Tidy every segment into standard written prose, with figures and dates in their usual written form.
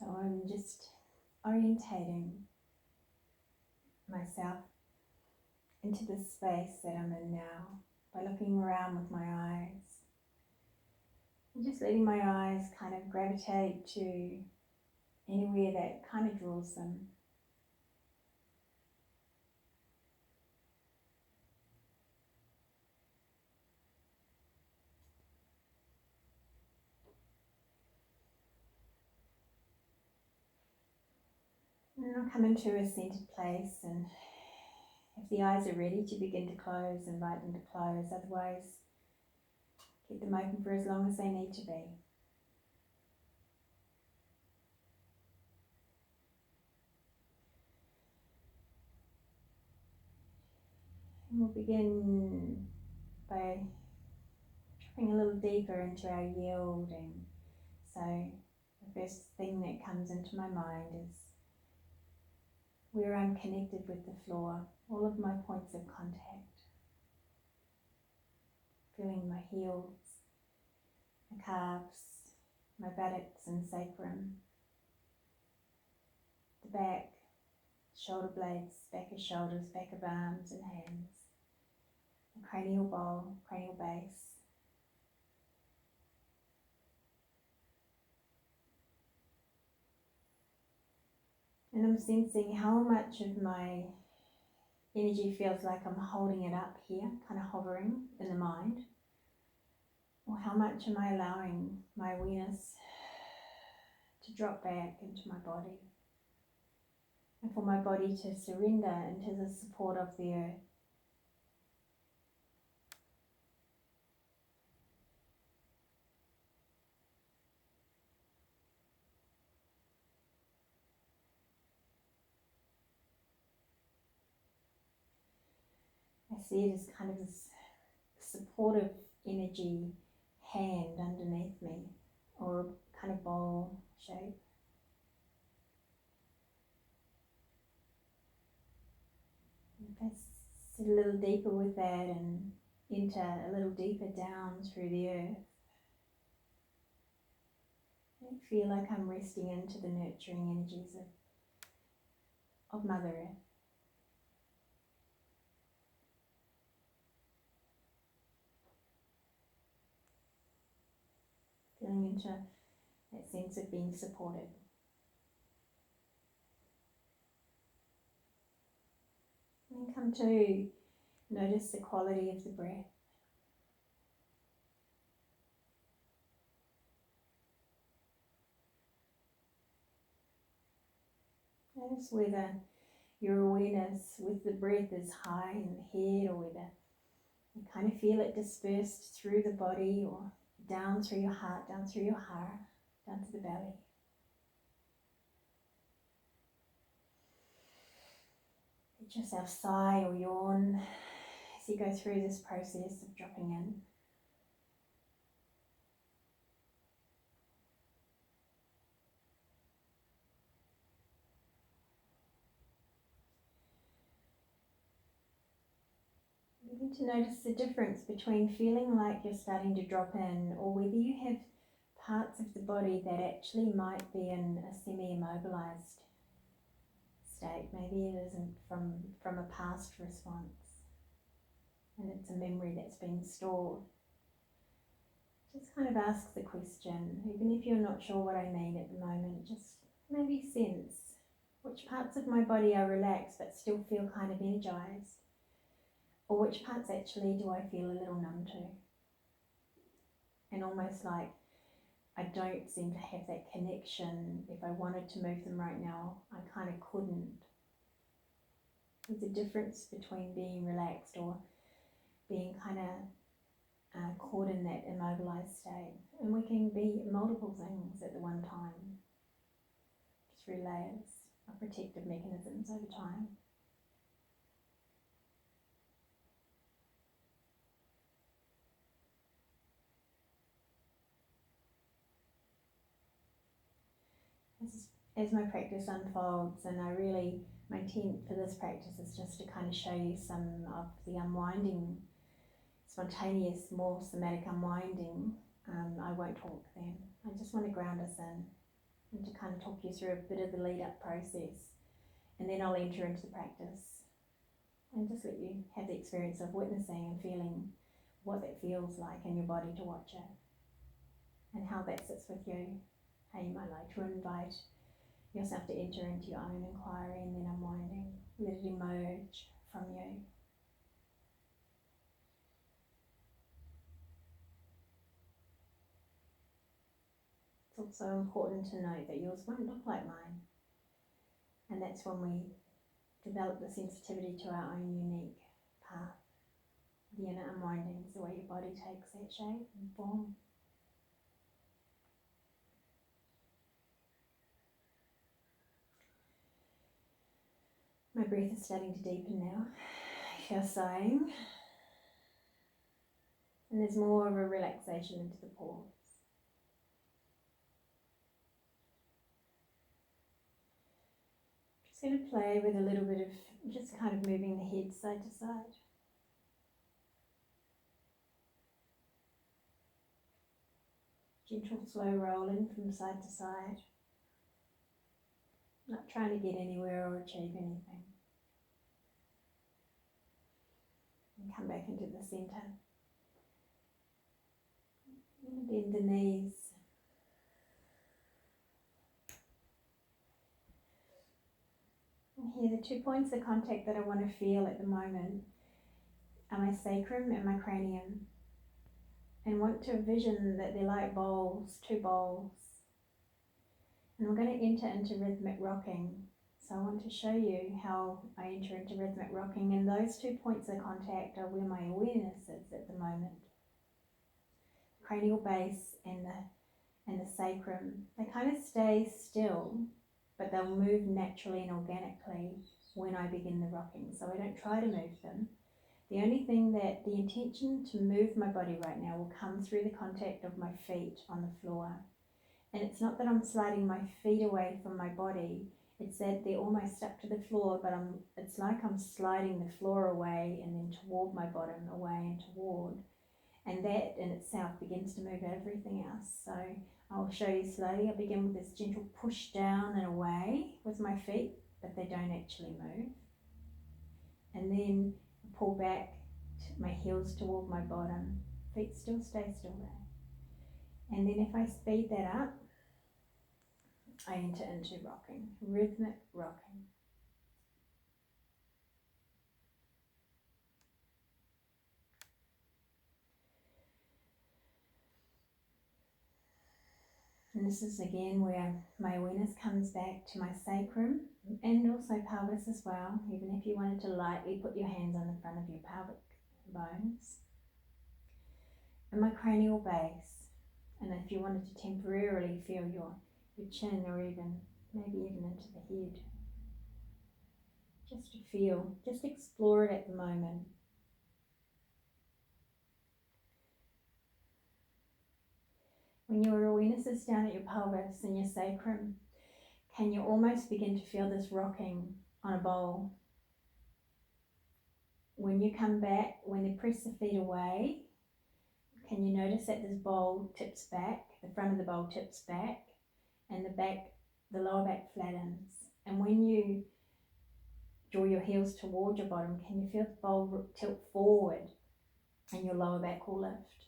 So I'm just orientating myself into the space that I'm in now by looking around with my eyes. And just letting my eyes kind of gravitate to anywhere that kind of draws them. And I'll come into a centered place, and if the eyes are ready to begin to close, invite them to close. Otherwise, keep them open for as long as they need to be. And we'll begin by dropping a little deeper into our yielding. So the first thing that comes into my mind is where I'm connected with the floor, all of my points of contact. Feeling my heels, my calves, my buttocks and sacrum, the back, shoulder blades, back of shoulders, back of arms and hands, the cranial bowl, cranial base. And I'm sensing how much of my energy feels like I'm holding it up here, kind of hovering in the mind. Or how much am I allowing my awareness to drop back into my body, and for my body to surrender into the support of the earth. I see it as kind of this supportive energy hand underneath me, or a kind of bowl shape. If I sit a little deeper with that and enter a little deeper down through the earth, I feel like I'm resting into the nurturing energies of Mother Earth. Feeling into that sense of being supported. And come to notice the quality of the breath. Notice whether your awareness with the breath is high in the head, or whether you kind of feel it dispersed through the body, or down through your heart, down through your heart, down to the belly. Let yourself sigh or yawn as you go through this process of dropping in. Begin to notice the difference between feeling like you're starting to drop in, or whether you have parts of the body that actually might be in a semi-immobilized state. Maybe it isn't from a past response, and it's a memory that's been stored. Just kind of ask the question, even if you're not sure what I mean at the moment, just maybe sense which parts of my body are relaxed but still feel kind of energized, or which parts actually do I feel a little numb to, and almost like I don't seem to have that connection. If I wanted to move them right now, I kind of couldn't. There's a difference between being relaxed or being kind of caught in that immobilized state. And we can be multiple things at the one time, through layers of protective mechanisms over time. As my practice unfolds, and my intent for this practice is just to kind of show you some of the unwinding, spontaneous, more somatic unwinding. I won't talk then. I just want to ground us in and to kind of talk you through a bit of the lead up process, and then I'll enter into the practice and just let you have the experience of witnessing and feeling what that feels like in your body to watch it, and how that sits with you, how you might like to invite yourself to enter into your own inquiry and then unwinding, let it emerge from you. It's also important to note that yours won't look like mine, and that's when we develop the sensitivity to our own unique path. The inner unwinding is the way your body takes that shape and form. My breath is starting to deepen now. I feel sighing. And there's more of a relaxation into the pores. Just going to play with a little bit of just kind of moving the head side to side. Gentle slow rolling from side to side. Not trying to get anywhere or achieve anything. And come back into the centre. And bend the knees. And here, the 2 points of contact that I want to feel at the moment are my sacrum and my cranium. And want to envision that they're like bowls, 2 bowls. And we're going to enter into rhythmic rocking. So I want to show you how I enter into rhythmic rocking, and those 2 points of contact are where my awareness is at the moment. Cranial base and the sacrum. They kind of stay still, but they'll move naturally and organically when I begin the rocking. So I don't try to move them. The only thing that the intention to move my body right now will come through the contact of my feet on the floor. And it's not that I'm sliding my feet away from my body, it's that they're almost stuck to the floor, but it's like I'm sliding the floor away and then toward my bottom, away and toward. And that in itself begins to move everything else. So I'll show you slowly. I'll begin with this gentle push down and away with my feet, but they don't actually move. And then pull back my heels toward my bottom. Feet still stay still there. And then if I speed that up, I enter into rocking, rhythmic rocking. And this is again where my awareness comes back to my sacrum and also pelvis as well, even if you wanted to lightly put your hands on the front of your pelvic bones. And my cranial base. And if you wanted to temporarily feel your chin, or even maybe even into the head. Just to feel, just explore it at the moment. When your awareness is down at your pelvis and your sacrum, can you almost begin to feel this rocking on a bowl? When you come back, when they press the feet away, can you notice that this bowl tips back, the front of the bowl tips back, and the lower back flattens? And when you draw your heels toward your bottom, can you feel the bowl tilt forward and your lower back will lift?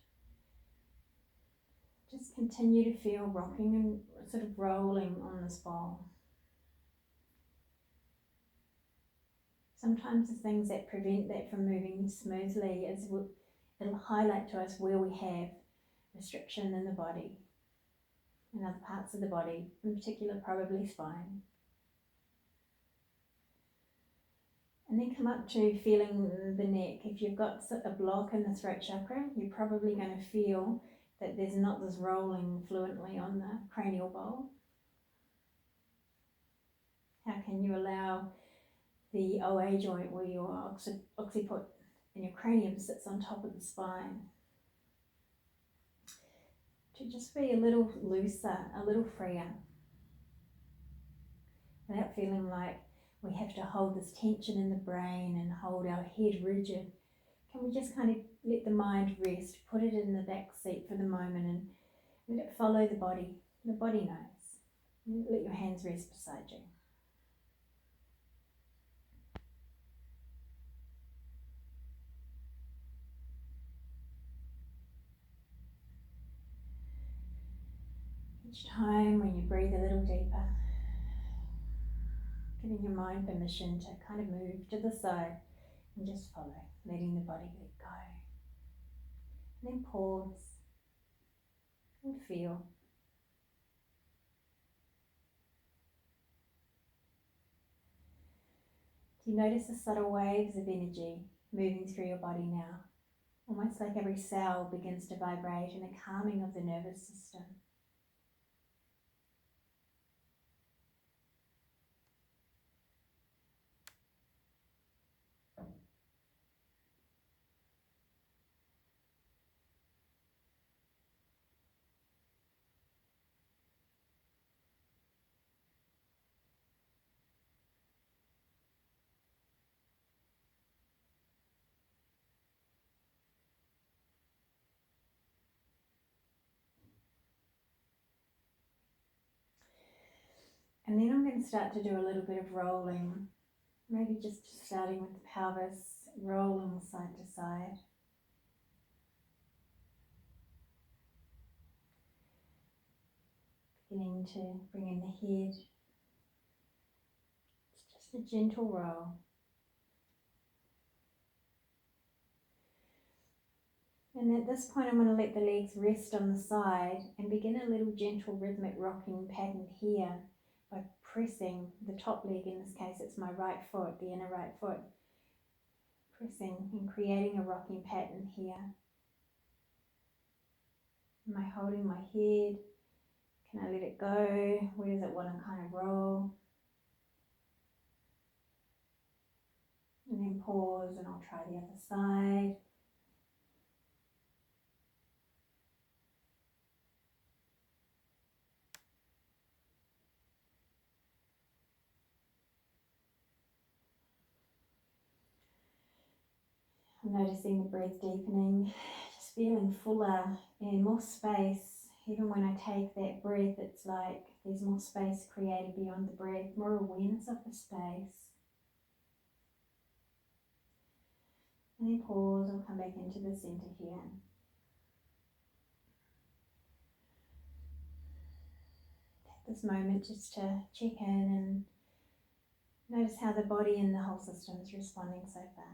Just continue to feel rocking and sort of rolling on this bowl. Sometimes the things that prevent that from moving smoothly is it'll highlight to us where we have restriction in the body, in other parts of the body, in particular probably spine. And then come up to feeling the neck. If you've got a block in the throat chakra, you're probably going to feel that there's not this rolling fluently on the cranial bowl. How can you allow the OA joint, where your occiput and your cranium sits on top of the spine, to just be a little looser, a little freer, without feeling like we have to hold this tension in the brain and hold our head rigid. Can we just kind of let the mind rest, put it in the back seat for the moment and let it follow the body? The body knows. Let your hands rest beside you. Each time when you breathe a little deeper, giving your mind permission to kind of move to the side and just follow, letting the body let go. And then pause and feel. Do you notice the subtle waves of energy moving through your body now? Almost like every cell begins to vibrate in a calming of the nervous system. And then I'm going to start to do a little bit of rolling, maybe just starting with the pelvis, rolling side to side. Beginning to bring in the head. It's just a gentle roll. And at this point I'm going to let the legs rest on the side and begin a little gentle rhythmic rocking pattern here by pressing the top leg, in this case it's my right foot, the inner right foot, pressing and creating a rocking pattern here. Am I holding my head? Can I let it go? Where does it want to kind of roll? And then pause and I'll try the other side. I'm noticing the breath deepening, just feeling fuller and more space. Even when I take that breath, it's like there's more space created beyond the breath, more awareness of the space. And then pause and come back into the center here. Take this moment just to check in and notice how the body and the whole system is responding so far.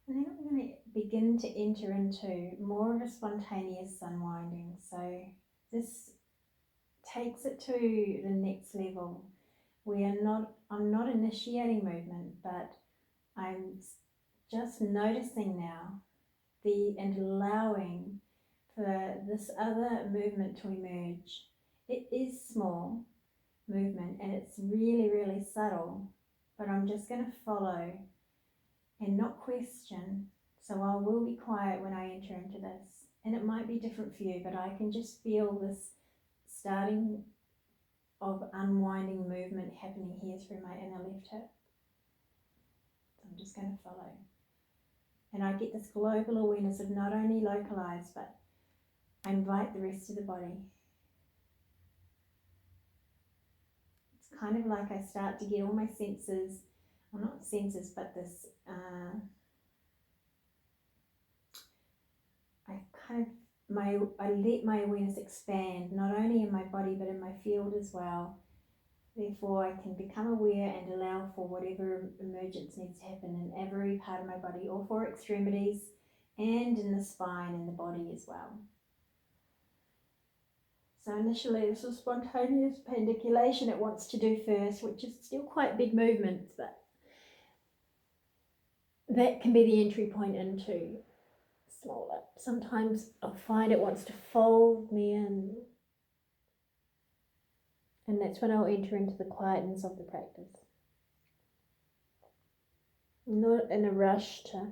And then I'm going to begin to enter into more of a spontaneous unwinding. So this takes it to the next level. I'm not initiating movement, but I'm just noticing now and allowing for this other movement to emerge. It is small movement and it's really, really subtle, but I'm just going to follow and not question. So I will be quiet when I enter into this. And it might be different for you, but I can just feel this starting of unwinding movement happening here through my inner left hip. So I'm just going to follow. And I get this global awareness of not only localized, but I invite the rest of the body. It's kind of like I start to get all my senses, well not senses, but this, I let my awareness expand, not only in my body, but in my field as well. Therefore, I can become aware and allow for whatever emergence needs to happen in every part of my body, all four extremities, and in the spine and the body as well. So initially, this was spontaneous pandiculation it wants to do first, which is still quite big movements, but that can be the entry point into smaller. Sometimes I'll find it wants to fold me in. And that's when I'll enter into the quietness of the practice. I'm not in a rush to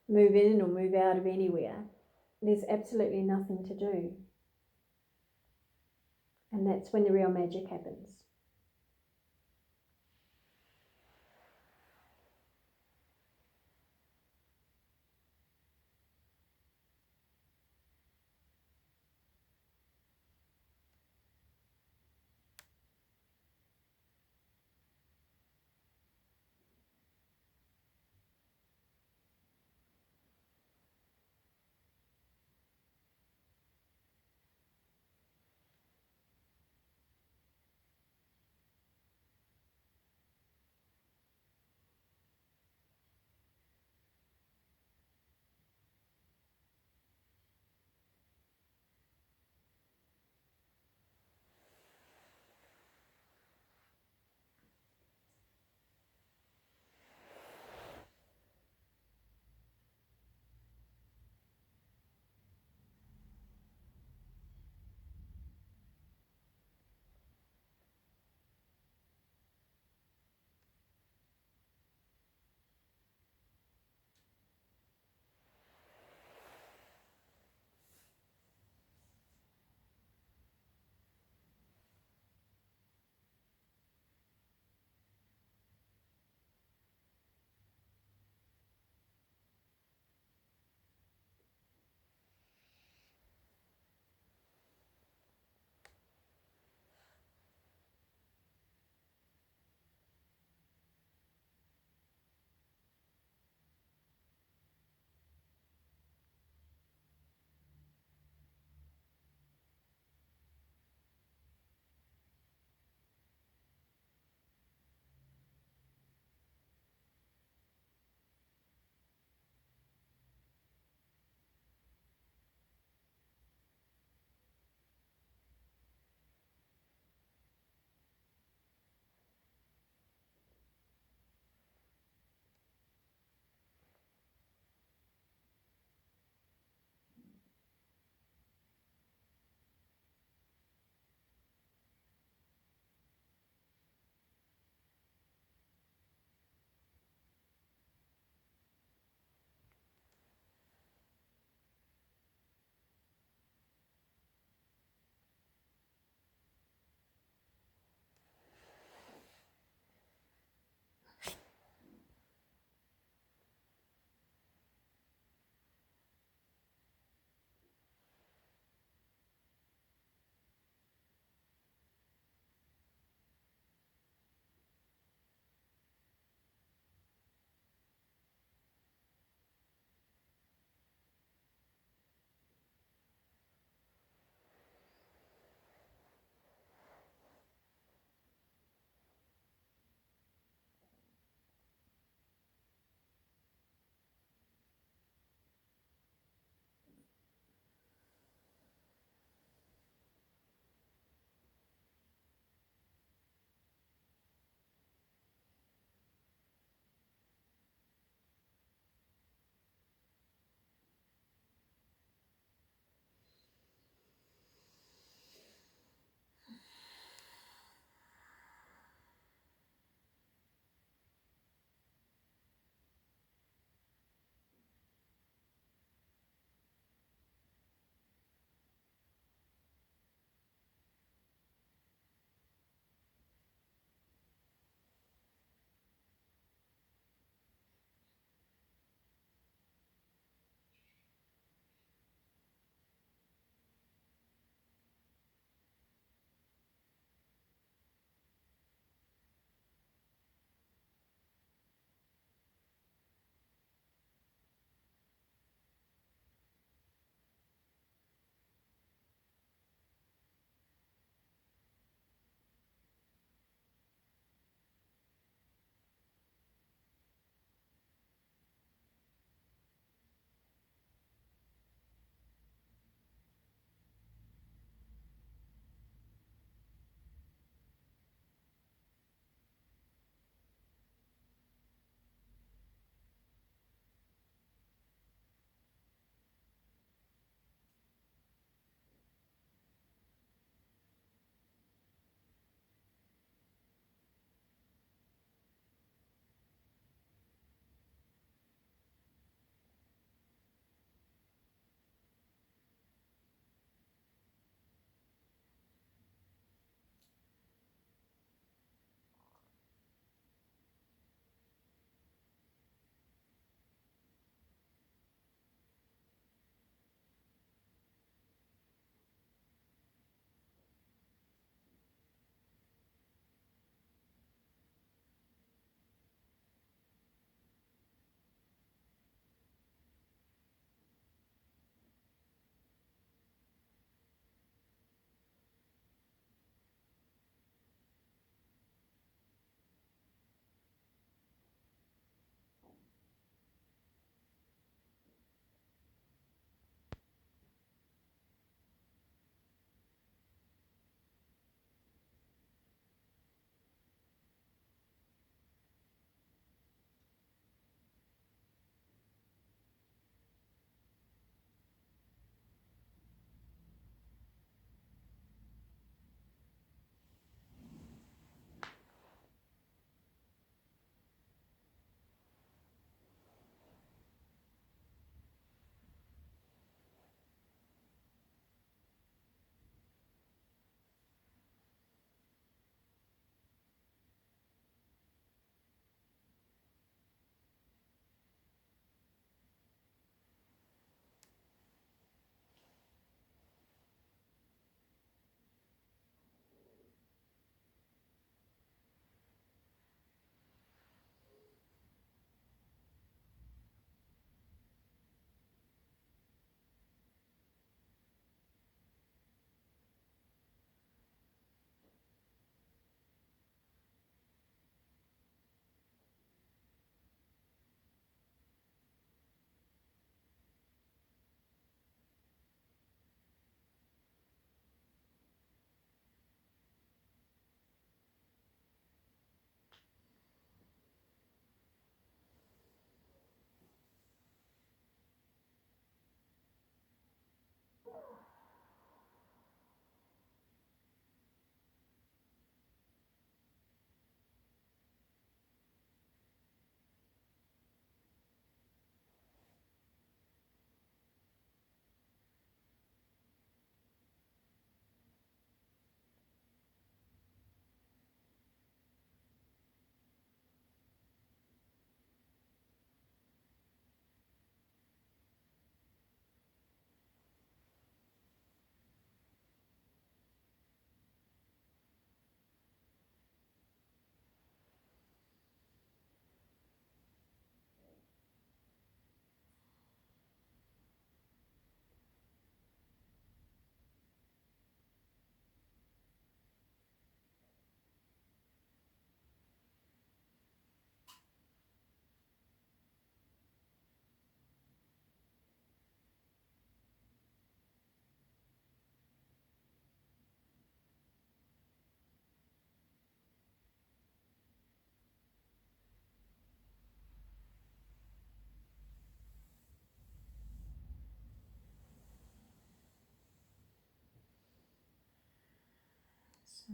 move in or move out of anywhere. There's absolutely nothing to do. And that's when the real magic happens.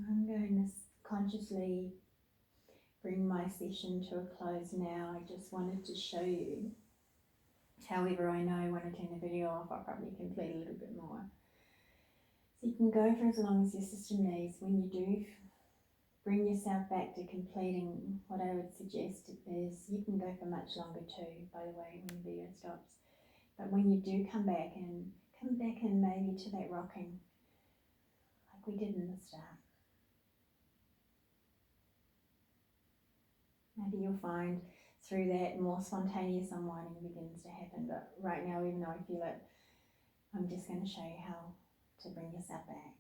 I'm going to consciously bring my session to a close now. I just wanted to show you. However, I know when I turn the video off, I'll probably complete a little bit more. So you can go for as long as your system needs. When you do bring yourself back to completing, what I would suggest is you can go for much longer too, by the way, when the video stops. But when you do come back in maybe to that rocking, like we did in the start. Maybe you'll find through that more spontaneous unwinding begins to happen. But right now, even though I feel it, I'm just going to show you how to bring yourself back.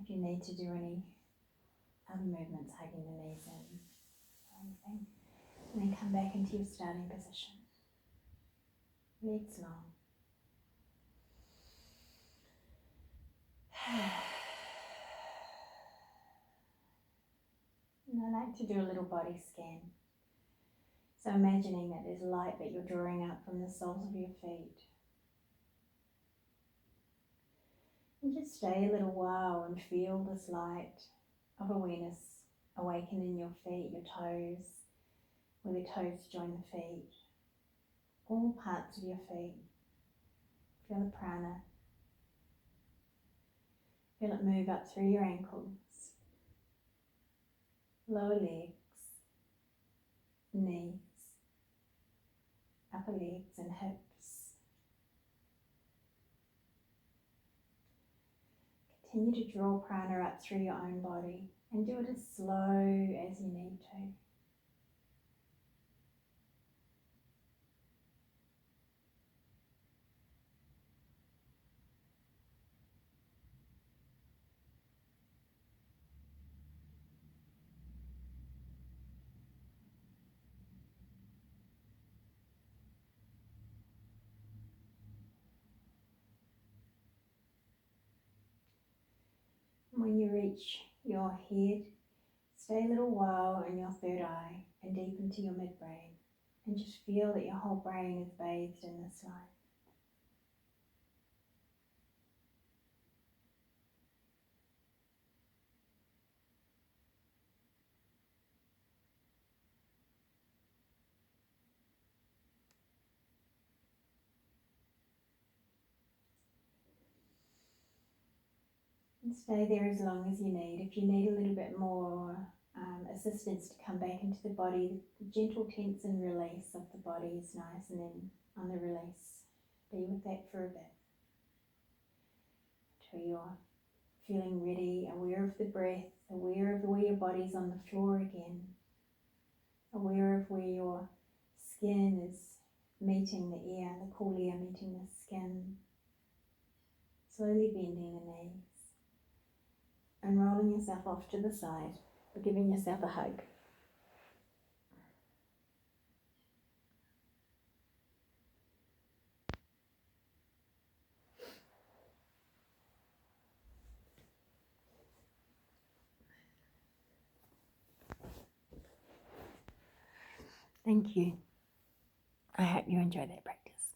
If you need to do any other movements, hugging the knees in or anything, and then come back into your starting position. Legs long. And I like to do a little body scan. So imagining that there's light that you're drawing up from the soles of your feet. And just stay a little while and feel this light of awareness awaken in your feet, your toes, where the toes join the feet. All parts of your feet. Feel the prana. Feel it move up through your ankles, lower legs, knees, upper legs and hips. Continue to draw prana up through your own body and do it as slow as you need to. When you reach your head, stay a little while in your third eye and deep into your midbrain, and just feel that your whole brain is bathed in this light. And stay there as long as you need. If you need a little bit more assistance to come back into the body, the gentle tense and release of the body is nice, and then on the release, be with that for a bit until you're feeling ready, aware of the breath, aware of where your body's on the floor again, aware of where your skin is meeting the air, the cool air meeting the skin, slowly bending the knees and rolling yourself off to the side or giving yourself a hug. Thank you. I hope you enjoy that practice.